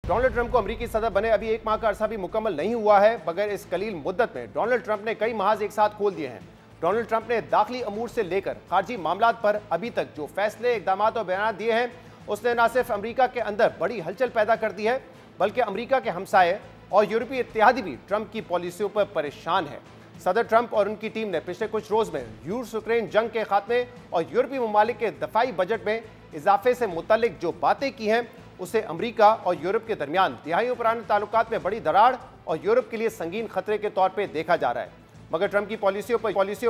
Donald Trump को अमेरिकी सदर बने अभी 1 माह का अरसा भी मुकम्मल नहीं हुआ है, मगर इस कलील मुद्दत में डोनाल्ड ट्रंप ने कई महाज एक साथ खोल दिए हैं। डोनाल्ड ट्रंप ने दाखिली अमूर से लेकर खारजी मामलात पर अभी तक जो फैसले, इकदाम और बयान दिए हैं, उसने न सिर्फ अमेरिका के अंदर बड़ी हलचल पैदा कर दी है, बल्कि अमेरिका के हमसाये और यूरोपीय इत्तेहादी भी ट्रंप की पॉलिसियों पर परेशान है। सदर ट्रंप और उनकी टीम ने पिछले कुछ रोज में रूस यूक्रेन जंग के खात्मे और यूरोपीय ममालिक के दफाई बजट में इजाफे से मुतल्लिक जो बातें की हैं, उसे अमेरिका और यूरोप के दरमियान दिहाइयों पुराने ताल्लुकात में बड़ी दरार और यूरोप के लिए संगीन खतरे के तौर पर देखा जा रहा है। मगर ट्रंप की पॉलिसियों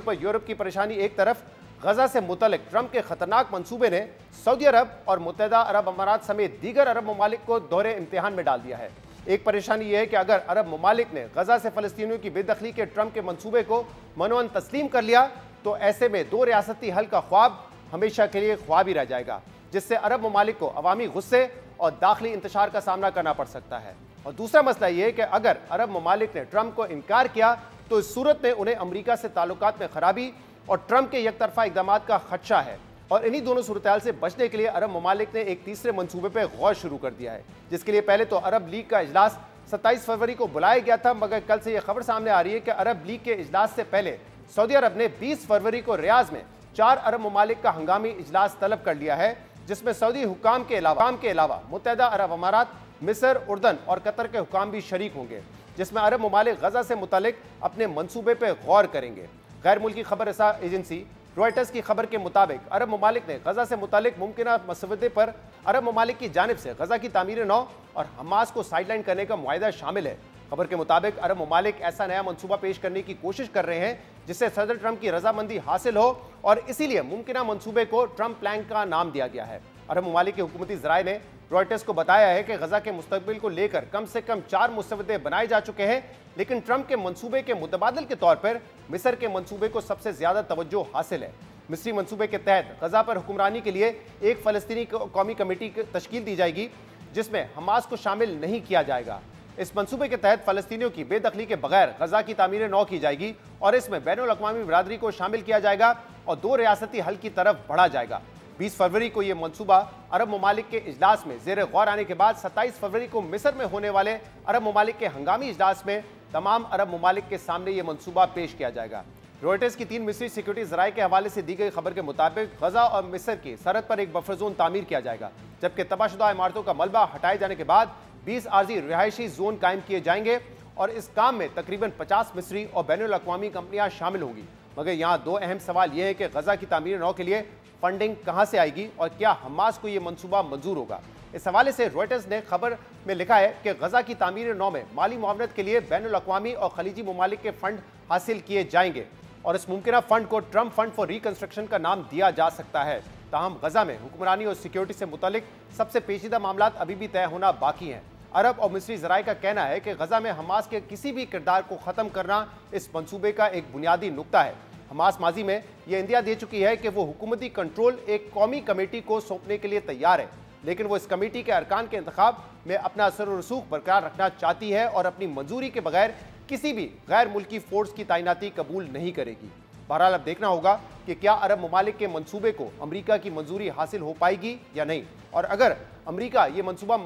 पर यूरोप की परेशानी एक तरफ, गजा से मुतल्लिक ट्रंप के खतरनाक मंसूबे ने सऊदी अरब और मुत्तहिदा अरब अमारात समेत दीगर अरब ममालिक को दोहरे इम्तिहान में डाल दिया है। एक परेशानी यह है कि अगर अरब ममालिक ने गजा से फलस्तीनियों की बेदखली के ट्रंप के मंसूबे को मनोअन तस्लीम कर लिया, तो ऐसे में दो रियासती हल का ख्वाब हमेशा के लिए ख्वाब ही रह जाएगा, जिससे अरब ममालिक को अवामी गुस्से और दाखिली इंतशार का सामना करना पड़ सकता है। और दूसरा मसला यह है कि अगर अरब ममालिक ने ट्रंप को इनकार किया, तो इस सूरत में उन्हें अमेरिका से ताल्लुकात में खराबी और ट्रंप के यकतरफा इकदामात का खदशा है। और इन्हीं दोनों सूरत से बचने के लिए अरब ममालिक ने एक तीसरे मंसूबे पर गौर शुरू कर दिया है, जिसके लिए पहले तो अरब लीग का इजलास 27 फरवरी को बुलाया गया था, मगर कल से यह खबर सामने आ रही है कि अरब लीग के इजलास से पहले सऊदी अरब ने 20 फरवरी को रियाज में 4 अरब ममालिक का हंगामी इजलास तलब कर लिया है, जिसमें सऊदी हुकाम के अलावा मुत्तहिदा अरब अमारात, मिस्र, उर्दन और कतर के हुकाम भी शरीक होंगे, जिसमें अरब ममालिक गजा से मुतालिक अपने मंसूबे पर गौर करेंगे। गैर मुल्की खबर एजेंसी रॉयटर्स की खबर के मुताबिक अरब ममालिक ने गजा से मुतालिक मुमकिन मसवदे पर अरब ममालिक की जानिब से गजा की तामीर नौ और हमास को साइडलाइन करने का मुआहिदा शामिल है। खबर के मुताबिक अरब ममालिक ऐसा नया मंसूबा पेश करने की कोशिश कर रहे हैं जिससे सदर ट्रंप की रजामंदी हासिल हो, और इसीलिए मुमकिन मंसूबे को ट्रंप प्लान का नाम दिया गया है। अरब ममालिक के हुकूमती ज़राए ने रॉयटर्स को बताया है कि गजा के मुस्तकबिल को लेकर कम से कम 4 मुसवदे बनाए जा चुके हैं, लेकिन ट्रंप के मंसूबे के मुतबादल के तौर पर मिस्र के मंसूबे को सबसे ज्यादा तवज्जो हासिल है। मिस्री मंसूबे के तहत गजा पर हुक्मरानी के लिए एक फलस्तीनी कौमी कमेटी तश्कील दी जाएगी, जिसमें हमास को शामिल नहीं किया जाएगा। इस मंसूबे के तहत फलस्तीनियों की बेदखली के बगैर गजा की तामीर नौ की जाएगी और इसमें बैनुल अक़वामी बिरादरी को शामिल किया जाएगा और 2 रियासती हल की तरफ बढ़ा जाएगा। 20 फरवरी को यह मंसूबा अरब ममालिक के इजलास में ज़ेर गौर आने के बाद 27 फरवरी को मिस्र में होने वाले अरब ममालिक के हंगामी इजलास में तमाम अरब ममालिक के सामने यह मंसूबा पेश किया जाएगा। रॉयटर्स की 3 मिस्री सिक्योरिटी ज़राए के हवाले से दी गई खबर के मुताबिक गजा और मिस्र की सरहद पर एक बफर जोन तामीर किया जाएगा, जबकि तबाहशुदा इमारतों का मलबा हटाए जाने के बाद 20 आर्जी रिहायशी जोन कायम किए जाएंगे और इस काम में तकरीबन 50 मिस्री और बैनुल अक़वामी कंपनियां शामिल होंगी। मगर यहाँ 2 अहम सवाल ये हैं कि गजा की तामीर नौ के लिए फंडिंग कहां से आएगी और क्या हमास को यह मंसूबा मंजूर होगा। इस हवाले से रॉयटर्स ने खबर में लिखा है कि गजा की तामीर नौ में माली मुआवनत के लिए बैनुल अक़वामी और खलीजी ममालिक के फंड हासिल किए जाएंगे और इस मुमकिन फंड को ट्रंप फंड फॉर रिकंस्ट्रक्शन का नाम दिया जा सकता है। ताहम गजा में हुक्मरानी और सिक्योरिटी से मुतालिक सबसे पेचीदा मामलात अभी भी तय होना बाकी हैं। अरब और मिस्री ज़राए का कहना है कि गजा में हमास के किसी भी किरदार को ख़त्म करना इस मंसूबे का एक बुनियादी नुक्ता है। हमास माजी में यह इंदिया दे चुकी है कि वो हुकूमती कंट्रोल एक कौमी कमेटी को सौंपने के लिए तैयार है, लेकिन वो इस कमेटी के अरकान के इंतखाब में अपना असर और रसूख बरकरार रखना चाहती है और अपनी मंजूरी के बगैर किसी भी गैर मुल्की फोर्स की तैनाती कबूल नहीं करेगी। बहरहाल अब देखना होगा कि क्या अरब ममालिक के मंसूबे को अमेरिका की मंजूरी हासिल हो पाएगी या नहीं, और अगर अमेरिका ये मंसूबा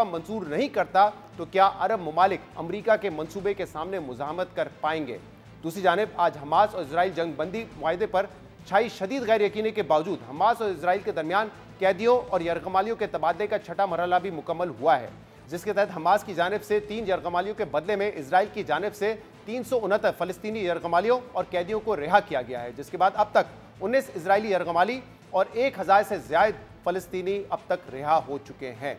मंजूर नहीं करता तो क्या अरब ममालिक अमेरिका के मंसूबे के सामने मुज़ाहमत कर पाएंगे। दूसरी जानिब आज हमास और इजराइल जंग बंदी मुआहदे पर छाई शदीद गैर यकीनी के बावजूद हमास और इजराइल के दरमियान कैदियों और यरगमालियों के तबादले का 6ठा मरहला भी मुकम्मल हुआ है, जिसके तहत हमास की जानिब से 3 यरगमालियों के बदले में इजराइल की जानिब से 369 फलस्तीनी यरगमालियों और कैदियों को रिहा किया गया है, जिसके बाद अब तक 19 इजरायली यरगमाली और 1000 से ज्यादा फलस्तीनी अब तक रिहा हो चुके हैं।